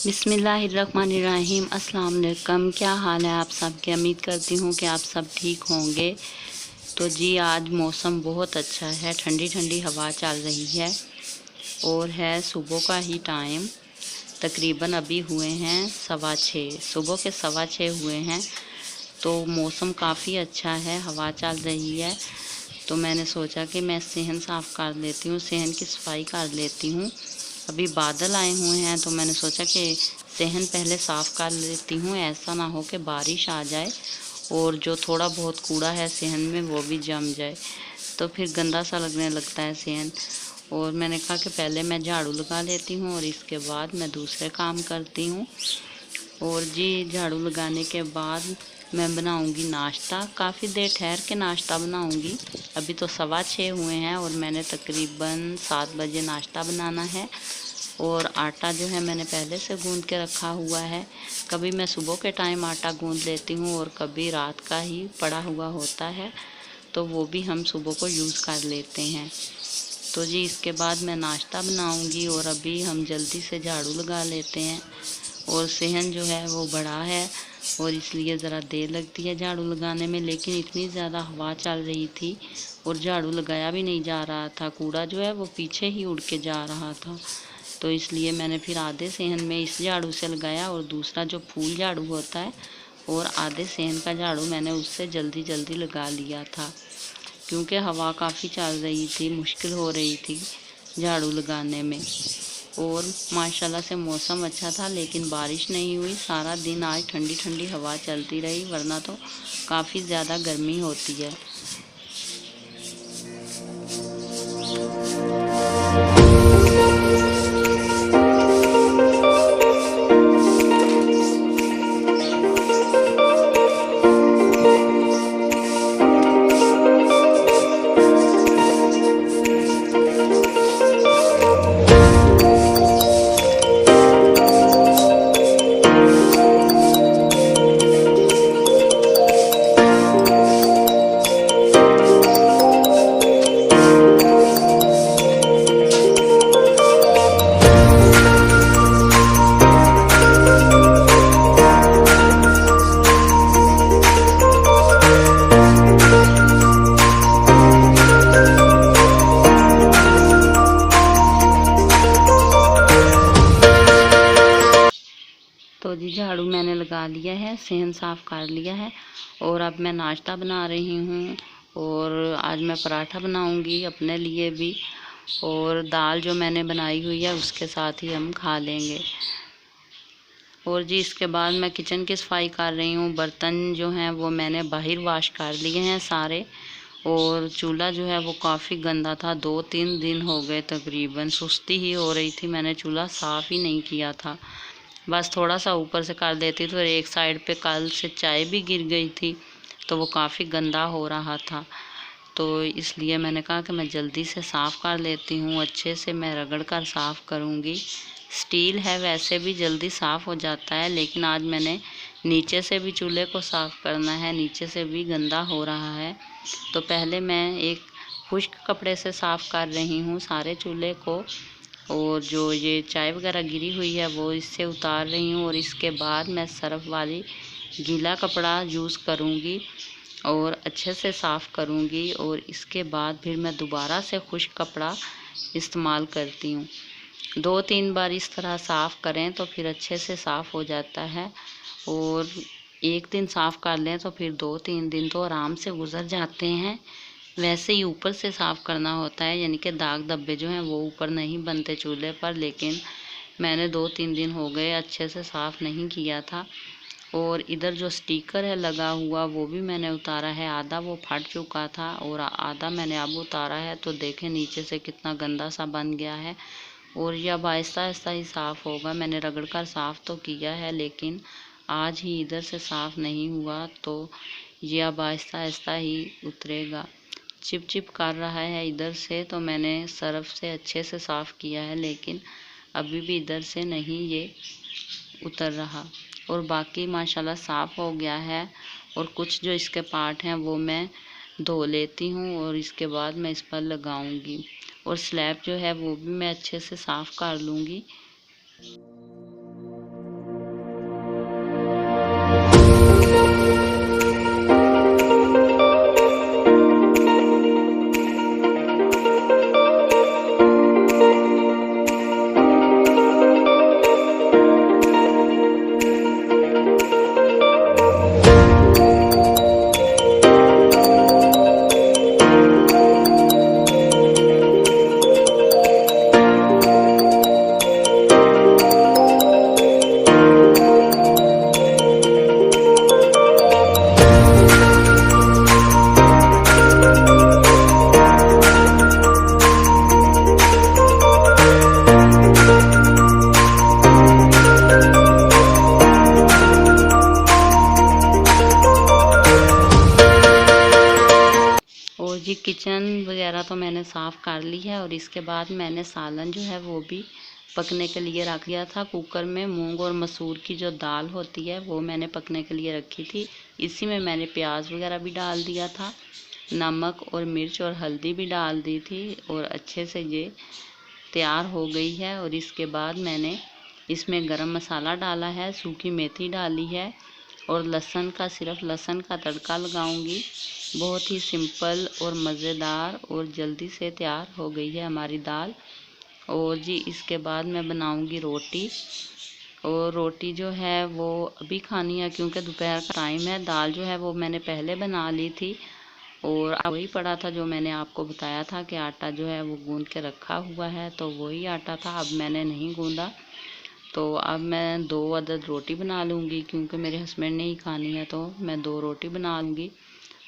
बिस्मिल्लाहिर्रहमानिर्रहीम। अस्सलाम वालेकुम। क्या हाल है आप सबके? उम्मीद करती हूँ कि आप सब ठीक होंगे। तो जी आज मौसम बहुत अच्छा है, ठंडी ठंडी हवा चल रही है और है सुबह का ही टाइम। तकरीबन अभी हुए हैं 6:15, सुबह के 6:15 हुए हैं। तो मौसम काफ़ी अच्छा है, हवा चल रही है। तो मैंने सोचा कि मैं सेहन साफ़ कर लेती हूँ, सेहन की सफाई कर लेती हूँ। अभी बादल आए हुए हैं तो मैंने सोचा कि सेहन पहले साफ़ कर लेती हूँ, ऐसा ना हो कि बारिश आ जाए और जो थोड़ा बहुत कूड़ा है सेहन में वो भी जम जाए, तो फिर गंदा सा लगने लगता है सेहन। और मैंने कहा कि पहले मैं झाड़ू लगा लेती हूँ और इसके बाद मैं दूसरे काम करती हूँ। और जी झाड़ू लगाने के बाद मैं बनाऊंगी नाश्ता। काफ़ी देर ठहर के नाश्ता बनाऊंगी। अभी तो 6:15 हुए हैं और मैंने तकरीबन 7 बजे नाश्ता बनाना है। और आटा जो है मैंने पहले से गूंद के रखा हुआ है। कभी मैं सुबह के टाइम आटा गूंद लेती हूँ और कभी रात का ही पड़ा हुआ होता है, तो वो भी हम सुबह को यूज़ कर लेते हैं। तो जी इसके बाद मैं नाश्ता बनाऊंगी और अभी हम जल्दी से झाड़ू लगा लेते हैं। और सेहन जो है वो बड़ा है और इसलिए ज़रा देर लगती है झाड़ू लगाने में, लेकिन इतनी ज़्यादा हवा चल रही थी और झाड़ू लगाया भी नहीं जा रहा था। कूड़ा जो है वो पीछे ही उड़ के जा रहा था, तो इसलिए मैंने फिर आधे सेहन में इस झाड़ू से लगाया और दूसरा जो फूल झाड़ू होता है और आधे सेहन का झाड़ू मैंने उससे जल्दी जल्दी लगा लिया था, क्योंकि हवा काफ़ी चल रही थी, मुश्किल हो रही थी झाड़ू लगाने में। और माशाल्लाह से मौसम अच्छा था, लेकिन बारिश नहीं हुई। सारा दिन आज ठंडी ठंडी हवा चलती रही, वरना तो काफ़ी ज़्यादा गर्मी होती है। तो जी झाड़ू मैंने लगा लिया है, सेहन साफ़ कर लिया है और अब मैं नाश्ता बना रही हूँ। और आज मैं पराठा बनाऊँगी अपने लिए भी, और दाल जो मैंने बनाई हुई है उसके साथ ही हम खा लेंगे। और जी इसके बाद मैं किचन की सफाई कर रही हूँ। बर्तन जो हैं वो मैंने बाहर वॉश कर लिए हैं सारे। और चूल्हा जो है वो काफ़ी गंदा था, 2-3 दिन हो गए तकरीबन, सुस्ती ही हो रही थी, मैंने चूल्हा साफ़ ही नहीं किया था। बस थोड़ा सा ऊपर से कर देती थी और एक साइड पे कल से चाय भी गिर गई थी, तो वो काफ़ी गंदा हो रहा था। तो इसलिए मैंने कहा कि मैं जल्दी से साफ़ कर लेती हूँ, अच्छे से मैं रगड़ कर साफ़ करूँगी। स्टील है, वैसे भी जल्दी साफ़ हो जाता है, लेकिन आज मैंने नीचे से भी चूल्हे को साफ़ करना है, नीचे से भी गंदा हो रहा है। तो पहले मैं एक खुश्क कपड़े से साफ़ कर रही हूँ सारे चूल्हे को, और जो ये चाय वगैरह गिरी हुई है वो इससे उतार रही हूँ। और इसके बाद मैं सर्फ़ वाली गीला कपड़ा यूज़ करूँगी और अच्छे से साफ़ करूँगी, और इसके बाद फिर मैं दोबारा से खुश्क कपड़ा इस्तेमाल करती हूँ। 2-3 बार इस तरह साफ़ करें तो फिर अच्छे से साफ़ हो जाता है। और एक दिन साफ़ कर लें तो फिर 2-3 दिन तो आराम से गुज़र जाते हैं। वैसे ही ऊपर से साफ़ करना होता है, यानी कि दाग धब्बे जो हैं वो ऊपर नहीं बनते चूल्हे पर, लेकिन मैंने 2-3 दिन हो गए अच्छे से साफ़ नहीं किया था। और इधर जो स्टिकर है लगा हुआ वो भी मैंने उतारा है, आधा वो फट चुका था और आधा मैंने अब उतारा है। तो देखें नीचे से कितना गंदा सा बन गया है। और यह अब आहिस्ता आहिस्ता ही साफ़ होगा। मैंने रगड़ कर साफ़ तो किया है, लेकिन आज ही इधर से साफ़ नहीं हुआ, तो यह अब आहिस्ता आहिस्ता ही उतरेगा। चिप चिप कर रहा है इधर से, तो मैंने सर्फ़ से अच्छे से साफ़ किया है, लेकिन अभी भी इधर से नहीं ये उतर रहा। और बाकी माशाल्लाह साफ़ हो गया है। और कुछ जो इसके पार्ट हैं वो मैं धो लेती हूँ और इसके बाद मैं इस पर लगाऊंगी। और स्लैब जो है वो भी मैं अच्छे से साफ़ कर लूँगी। किचन वगैरह तो मैंने साफ़ कर ली है और इसके बाद मैंने सालन जो है वो भी पकने के लिए रख दिया था कुकर में। मूंग और मसूर की जो दाल होती है वो मैंने पकने के लिए रखी थी। इसी में मैंने प्याज वगैरह भी डाल दिया था, नमक और मिर्च और हल्दी भी डाल दी थी और अच्छे से ये तैयार हो गई है। और इसके बाद मैंने इसमें गरम मसाला डाला है, सूखी मेथी डाली है और लहसुन का, सिर्फ लहसुन का तड़का लगाऊंगी। बहुत ही सिंपल और मज़ेदार और जल्दी से तैयार हो गई है हमारी दाल। और जी इसके बाद मैं बनाऊंगी रोटी। और रोटी जो है वो अभी खानी है क्योंकि दोपहर का टाइम है। दाल जो है वो मैंने पहले बना ली थी और वही पड़ा था जो मैंने आपको बताया था कि आटा जो है वो गूंद के रखा हुआ है, तो वही आटा था, अब मैंने नहीं गूंदा। तो अब मैं 2 अदद रोटी बना लूँगी क्योंकि मेरे हस्बैंड ने ही खानी है, तो मैं 2 रोटी बना लूँगी।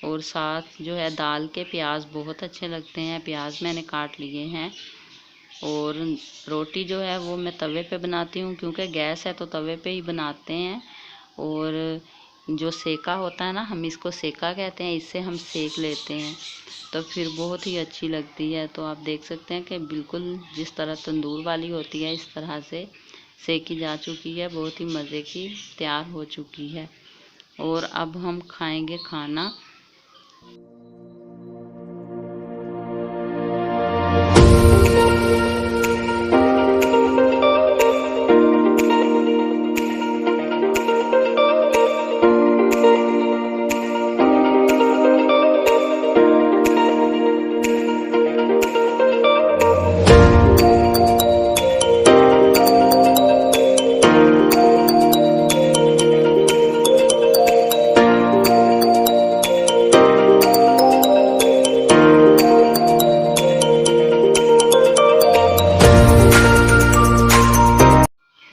और साथ जो है दाल के प्याज बहुत अच्छे लगते हैं, प्याज मैंने काट लिए हैं। और रोटी जो है वो मैं तवे पे बनाती हूँ क्योंकि गैस है तो तवे पे ही बनाते हैं। और जो सेका होता है ना, हम इसको सेका कहते हैं, इससे हम सेक लेते हैं तो फिर बहुत ही अच्छी लगती है। तो आप देख सकते हैं कि बिल्कुल जिस तरह तंदूर वाली होती है इस तरह से सेकी जा चुकी है, बहुत ही मज़े की तैयार हो चुकी है। और अब हम खाएंगे खाना।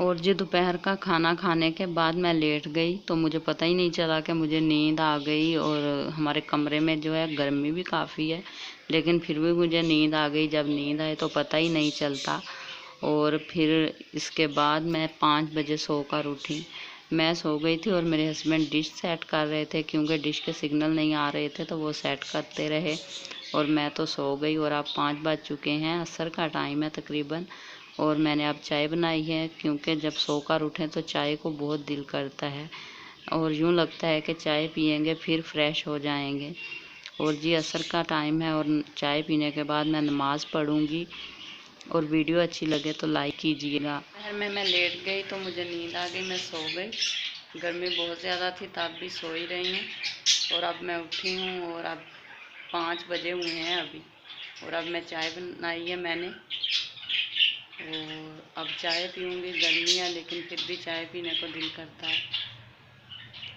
और जी दोपहर का खाना खाने के बाद मैं लेट गई तो मुझे पता ही नहीं चला कि मुझे नींद आ गई। और हमारे कमरे में जो है गर्मी भी काफ़ी है, लेकिन फिर भी मुझे नींद आ गई। जब नींद आए तो पता ही नहीं चलता। और फिर इसके बाद मैं 5 बजे सोकर उठी। मैं सो गई थी और मेरे हस्बैंड डिश सेट कर रहे थे क्योंकि डिश के सिग्नल नहीं आ रहे थे, तो वो सेट करते रहे और मैं तो सो गई। और अब 5 बज चुके हैं, असर का टाइम है तकरीबन। और मैंने अब चाय बनाई है क्योंकि जब सोकर उठें तो चाय को बहुत दिल करता है और यूँ लगता है कि चाय पियेंगे फिर फ्रेश हो जाएंगे। और जी असर का टाइम है और चाय पीने के बाद मैं नमाज़ पढ़ूँगी। और वीडियो अच्छी लगे तो लाइक कीजिएगा। दोपहर में मैं लेट गई तो मुझे नींद आ गई, मैं सो गई। गर्मी बहुत ज़्यादा थी तब भी सो ही रही हूँ। और अब मैं उठी हूँ और अब 5 बजे हुए हैं अभी। और अब मैं चाय बनाई है मैंने और अब चाय पीऊँगी। गर्मी है लेकिन फिर भी चाय पीने को दिल करता है।